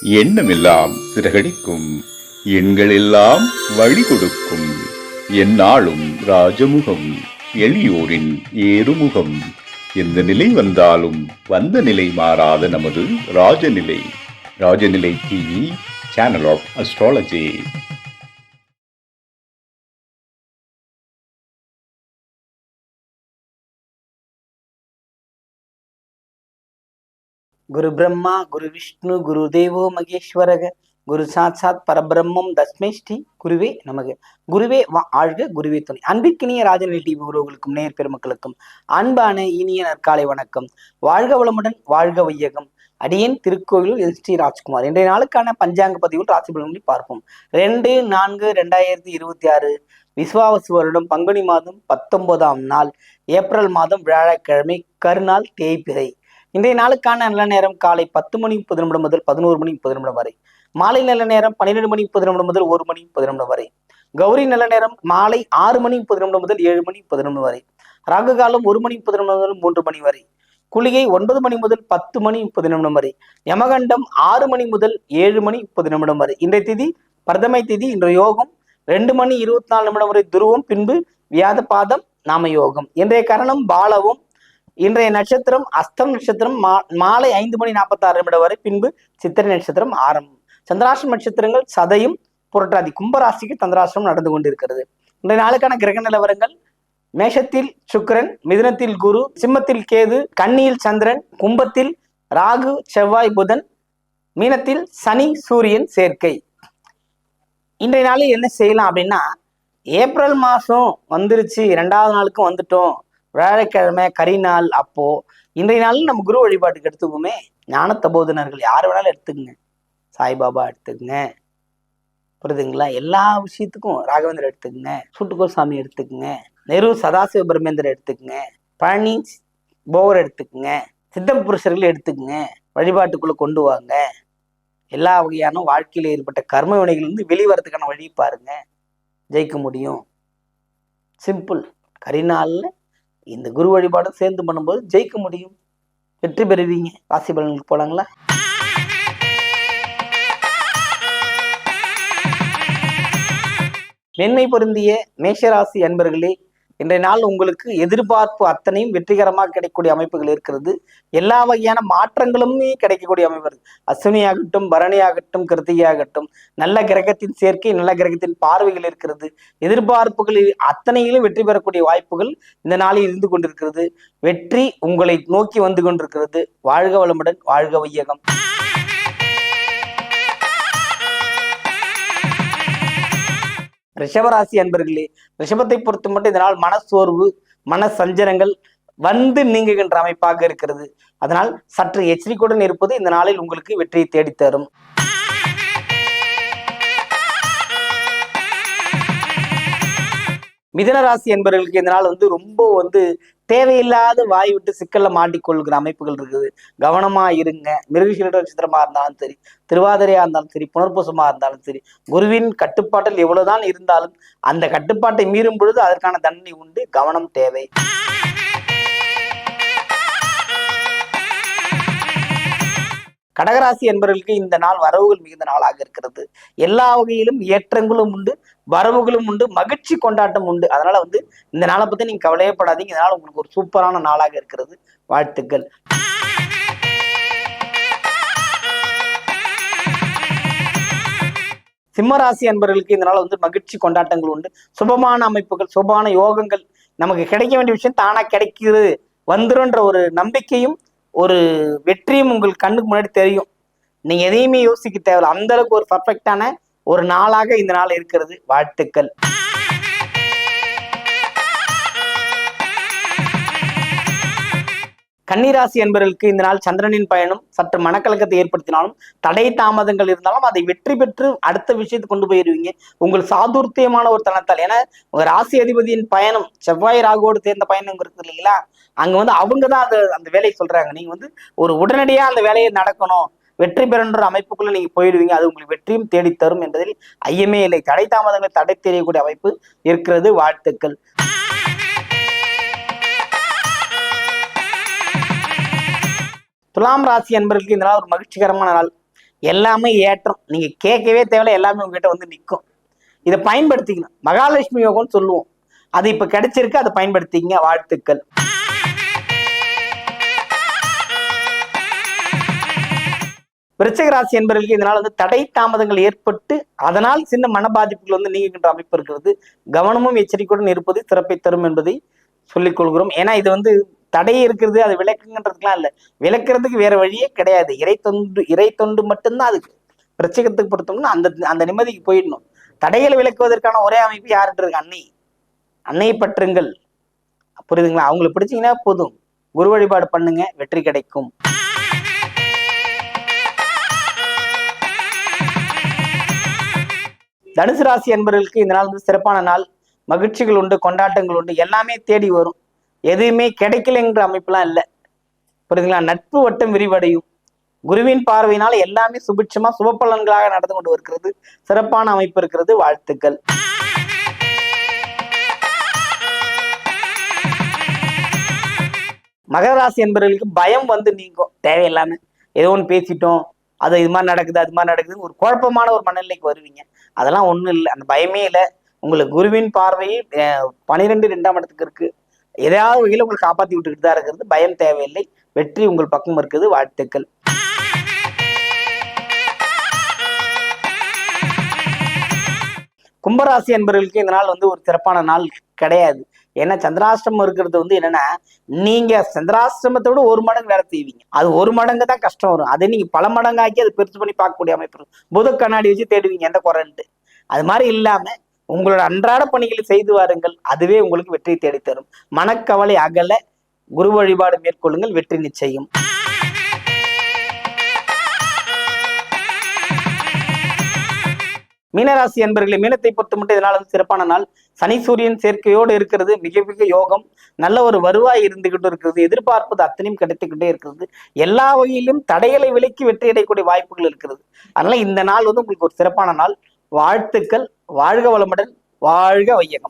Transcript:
எண்ணமெல்லாம் சிறகடிக்கும், எண்களெல்லாம் வழி கொடுக்கும், எந்நாளும் ராஜமுகம், எளியோரின் ஏறுமுகம். எந்த நிலை வந்தாலும் வந்த நிலை மாறாத நமது Rajanilai. Rajanilai TV, channel of astrology. குரு பிரம்மா குரு விஷ்ணு குரு தேவோ மகேஸ்வரக குரு சாட்சாத் பரபிரம்மம் தஸ்மை ஸ்ரீ குருவே நமக. குருவே ஆழ்க, குருவே துணை. அன்பிற்கினிய ராஜநிலை டிவி உறவுகளுக்கும் நேர் பெருமக்களுக்கும் அன்பான இனிய நற்காலை வணக்கம். வாழ்க வளமுடன், வாழ்க வையகம். அடியேன் திருக்கோயிலூர் எஸ் டி ராஜ்குமார். இன்றைய நாளுக்கான பஞ்சாங்க பதிவில் ராசி பலன்களை பார்ப்போம். 2/4/2026 விஸ்வாவசு வருடம் பங்குனி மாதம் 19ஆம் நாள் ஏப்ரல் மாதம் வியாழக்கிழமை, கருநாள் தேய்பிறை. இன்றைய நாளுக்கான நல்ல நேரம் காலை 10:30 முதல் 11:30 வரை. மாலை நல்ல நேரம் 12:30 முதல் 1:10 வரை. கௌரி நல்ல நேரம் மாலை 6:30 முதல் 7:10 வரை. ராகு காலம் 1:30 முதல் 3 வரை. குளிகை 9 மணி முதல் 10:30 வரை. யமகண்டம் 6 முதல் 7:30 வரை. இன்றைய திதி பிரதமை திதி. இன்றைய யோகம் 2:24 வரை துருவம், பின்பு வியாத பாதம் நாம யோகம். இன்றைய கரணம் பாலவும். இன்றைய நட்சத்திரம் அஸ்தம் நட்சத்திரம் மாலை 5:46 வரை, பின்பு சித்திரை நட்சத்திரம் ஆரம்பம். சந்திராஷ்டிரம் நட்சத்திரங்கள் சதயம் புரட்டாதி. கும்பராசிக்கு சந்திராஷ்டிரம் நடந்து கொண்டிருக்கிறது. இன்றைய நாளுக்கான கிரக நிலவரங்கள்: மேஷத்தில் சுக்கிரன், மிதுனத்தில் குரு, சிம்மத்தில் கேது, கன்னியில் சந்திரன், கும்பத்தில் ராகு செவ்வாய் புதன், மீனத்தில் சனி சூரியன் சேர்க்கை. இன்றைய நாளில் என்ன செய்யலாம் அப்படின்னா, ஏப்ரல் மாதம் வந்துருச்சு, 2வது நாளுக்கும் வந்துட்டோம், வியாழக்கிழமை கரிநாள். அப்போ இன்றைய நாள் நம்ம குரு வழிபாட்டுக்கு எடுத்துக்குமே. ஞான தபோதனர்கள் யார் வேணாலும் எடுத்துக்கங்க. சாய்பாபா எடுத்துக்கங்க, புரியுதுங்களா? எல்லா விஷயத்துக்கும் ராகவேந்தர் எடுத்துக்கங்க, சூட்டுக்கோர் சாமி எடுத்துக்கங்க, நெரு சதாசிவ பிரம்மேந்திரர் எடுத்துக்கங்க, பழனி போகர் எடுத்துக்கங்க, சித்த புருஷர்கள் எடுத்துக்கங்க. வழிபாட்டுக்குள்ள கொண்டு வாங்க. எல்லா வகையான வாழ்க்கையில ஏற்பட்ட கர்ம வினைகளிலிருந்து வெளிவரத்துக்கான வழி பாருங்க, ஜெயிக்க முடியும். சிம்பிள். கரிநாள்ல இந்த குரு வழிபாடும் சேர்ந்து பண்ணும்போது ஜெயிக்க முடியும், வெற்றி பெறுவீங்க. ராசி பலன்களுக்கு போலாங்களா? மென்மை பொருந்திய மேஷராசி அன்பர்களே, இன்றைய நாள் உங்களுக்கு எதிர்பார்ப்பு அத்தனையும் வெற்றிகரமாக கிடைக்கக்கூடிய அமைப்புகள் இருக்கிறது. எல்லா வகையான மாற்றங்களுமே கிடைக்கக்கூடிய அமைப்பு. அஸ்வினி ஆகட்டும், பரணி ஆகட்டும், கிருத்திகை ஆகட்டும், நல்ல கிரகத்தின் சேர்க்கை, நல்ல கிரகத்தின் பார்வைகள் இருக்கிறது. எதிர்பார்ப்புகளில் அத்தனையிலும் வெற்றி பெறக்கூடிய வாய்ப்புகள் இந்த நாளில் இருந்து கொண்டிருக்கிறது. வெற்றி உங்களை நோக்கி வந்து கொண்டிருக்கிறது. வாழ்க வளமுடன், வாழ்க வையகம். ரிஷபராசி அன்பர்களே, ரிஷபத்தை பொறுத்த மட்டும் இதனால் மனசோர்வு, மன சஞ்சலங்கள் வந்து நீங்குகின்ற அமைப்பாக இருக்கிறது. அதனால் சற்று எச்சரிக்கையுடன் இருப்பது இந்த நாளில் உங்களுக்கு வெற்றியை தேடித்தரும். மிதுனராசி என்பவர்களுக்கு இந்த நாள் ரொம்ப தேவையில்லாத வாய் விட்டு சிக்கல்ல மாட்டிக்கொள்கிற அமைப்புகள் இருக்குது. கவனமா இருங்க. மிருகசீரிட நட்சத்திரமா இருந்தாலும் சரி, திருவாதிரையா இருந்தாலும் சரி, புனர்பூசமா இருந்தாலும் சரி, குருவின் கட்டுப்பாட்டில் எவ்வளவுதான் இருந்தாலும் அந்த கட்டுப்பாட்டை மீறும் பொழுது அதற்கான தண்டனை உண்டு. கவனம் தேவை. கடகராசி என்பவர்களுக்கு இந்த நாள் வரவுகள் மிகுந்த நாளாக இருக்கிறது. எல்லா வகையிலும் ஏற்றங்களும் உண்டு, வரவுகளும் உண்டு, மகிழ்ச்சி கொண்டாட்டம் உண்டு. அதனால இந்த நாளை பத்தி நீங்க கவலையப்படாதீங்க. இதனால உங்களுக்கு ஒரு சூப்பரான நாளாக இருக்கிறது. வாழ்த்துக்கள். சிம்மராசி அன்பர்களுக்கு இந்த நாள் மகிழ்ச்சி கொண்டாட்டங்கள் உண்டு. சுபமான அமைப்புகள், சுபமான யோகங்கள், நமக்கு கிடைக்க வேண்டிய விஷயம் தானா கிடைக்கிறது, வந்துருன்ற ஒரு நம்பிக்கையும் ஒரு வெற்றியும் உங்களுக்கு கண்ணுக்கு முன்னாடி தெரியும். நீங்க எதையுமே யோசிக்க தேவையில்லை. அந்த அளவுக்கு ஒரு பர்ஃபெக்டான ஒரு நாளாக இந்த நாள் இருக்கிறது. வாழ்த்துக்கள். கன்னிராசி என்பவர்களுக்கு இந்த நாள் சந்திரனின் பயணம் சற்று மனக்கலக்கத்தை ஏற்படுத்தினாலும், தடை தாமதங்கள் இருந்தாலும் அதை வெற்றி பெற்று அடுத்த விஷயத்துக்கு கொண்டு போயிருவீங்க. உங்கள் சாதுர்த்தியமான ஒரு தனத்தால். ஏன்னா உங்க ராசி அதிபதியின் பயணம் செவ்வாய் ராகுவோடு சேர்ந்த பயணம் இருக்கு இல்லைங்களா? அங்க அவங்க தான் அந்த வேலையை சொல்றாங்க. நீங்க ஒரு உடனடியா அந்த வேலையை நடக்கணும், வெற்றி பெறுன்ற அமைப்புக்குள்ள நீங்க போயிடுவீங்க. அது உங்களுக்கு வெற்றியும் தேடித்தரும் என்பதில் ஐயமே இல்லை. தடை தாமதங்களை தடை தெரியக்கூடிய அமைப்பு இருக்கிறது. வாழ்த்துக்கள். துலாம் ராசி அன்பர்களுக்கு இந்த நாள் ஒரு மகிழ்ச்சிகரமான நாள். எல்லாமே ஏற்றம். நீங்க கேட்கவே தேவையில்ல, எல்லாமே உங்ககிட்ட வந்து நிற்கும். இதை பயன்படுத்திக்கணும். மகாலட்சுமி யோகம்னு சொல்லுவோம். அது இப்ப கிடைச்சிருக்கு, அதை பயன்படுத்திங்க. வாழ்த்துக்கள். விருச்சிக ராசி என்பவர்களுக்கு இதனால் வந்து தடை தாமதங்கள் ஏற்பட்டு அதனால் சின்ன மன பாதிப்புகள் வந்து நீங்குகின்ற அமைப்பு இருக்கிறது. கவனமும் எச்சரிக்கையுடன் இருப்பது சிறப்பை தரும் என்பதை சொல்லிக் கொள்கிறோம். ஏன்னா இது வந்து தடை இருக்கிறது, அது விளக்குங்கன்றதுக்கெல்லாம் இல்லை, விளக்குறதுக்கு வேற வழியே கிடையாது. இறை தொண்டு மட்டும்தான் அதுக்கு. விருச்சிகத்துக்கு பொறுத்தோம்னா அந்த அந்த நிம்மதிக்கு போயிடணும். தடைகளை விளக்குவதற்கான ஒரே அமைப்பு யாருன்றது அன்னை. அன்னையை பற்றுங்கள். புரியுதுங்களா? அவங்களை பிடிச்சீங்கன்னா போதும். குரு வழிபாடு பண்ணுங்க, வெற்றி கிடைக்கும். தனுசு ராசி என்பவர்களுக்கு இந்த நாள் வந்து சிறப்பான நாள். மகிழ்ச்சிகள் உண்டு, கொண்டாட்டங்கள் உண்டு, எல்லாமே தேடி வரும். எதுவுமே கிடைக்கலைங்கிற அமைப்புலாம் இல்லை. புரியுதுங்களா? நட்பு வட்டம் விரிவடையும். குருவின் பார்வையினால எல்லாமே சுபிட்சமா சுப பலன்களாக நடந்து கொண்டு இருக்கிறது. சிறப்பான அமைப்பு இருக்கிறது. வாழ்த்துக்கள். மகர ராசி என்பவர்களுக்கு பயம் வந்து நீங்கும். தேவையில்லாம ஏதோ ஒன்று பேசிட்டோம், அது இது மாதிரி நடக்குது, அது மாதிரி நடக்குது, ஒரு குழப்பமான ஒரு மனநிலைக்கு வருவீங்க. அதெல்லாம் ஒண்ணும் இல்லை, அந்த பயமே இல்லை. உங்களுக்கு குருவின் பார்வையை 12 இடத்துக்கு இருக்கு. ஏதாவது வகையில் உங்களுக்கு காப்பாற்றி விட்டுக்கிட்டு தான் இருக்கிறது. பயம் தேவையில்லை. வெற்றி உங்கள் பக்கம் இருக்குது. வாழ்த்துக்கள். கும்பராசி என்பவர்களுக்கு இந்த நாள் வந்து ஒரு சிறப்பான நாள் கிடையாது. ஏன்னா சந்திராஷ்டிரமம் இருக்கிறது வந்து என்னன்னா, நீங்க சந்திராஷ்டிரமத்தை விட 1 மடங்கு வேலை செய்வீங்க. அது 1 மடங்கு தான் கஷ்டம் வரும். அதை நீங்க பல மடங்காக்கி அதை பெருசு பண்ணி பார்க்கக்கூடிய அமைப்பு. புத கண்ணாடி வச்சு தேடுவீங்க எந்த குறைன்ட்டு. அது மாதிரி இல்லாம உங்களோட அன்றாட பணிகளை செய்து வாருங்கள். அதுவே உங்களுக்கு வெற்றி தேடித்தரும். மனக்கவலை அகல குரு வழிபாடு மேற்கொள்ளுங்கள். வெற்றி நிச்சயம். மீனராசி என்பவர்களை மீனத்தை பொறுத்த மட்டும் இதனால வந்து சிறப்பான நாள். சனி சூரியன் சேர்க்கையோடு இருக்கிறது. மிக மிக யோகம். நல்ல ஒரு வருவாய் இருந்துகிட்டு இருக்கிறது. எதிர்பார்ப்பது அத்தனையும் கிடைத்துக்கிட்டே இருக்கிறது. எல்லா வகையிலும் தடைகளை விலக்கி வெற்றி அடையக்கூடிய வாய்ப்புகள் இருக்கிறது. அதனால இந்த நாள் வந்து உங்களுக்கு ஒரு சிறப்பான நாள். வாழ்த்துக்கள். வாழ்க வளமுடன். வாழ்க வையகம்.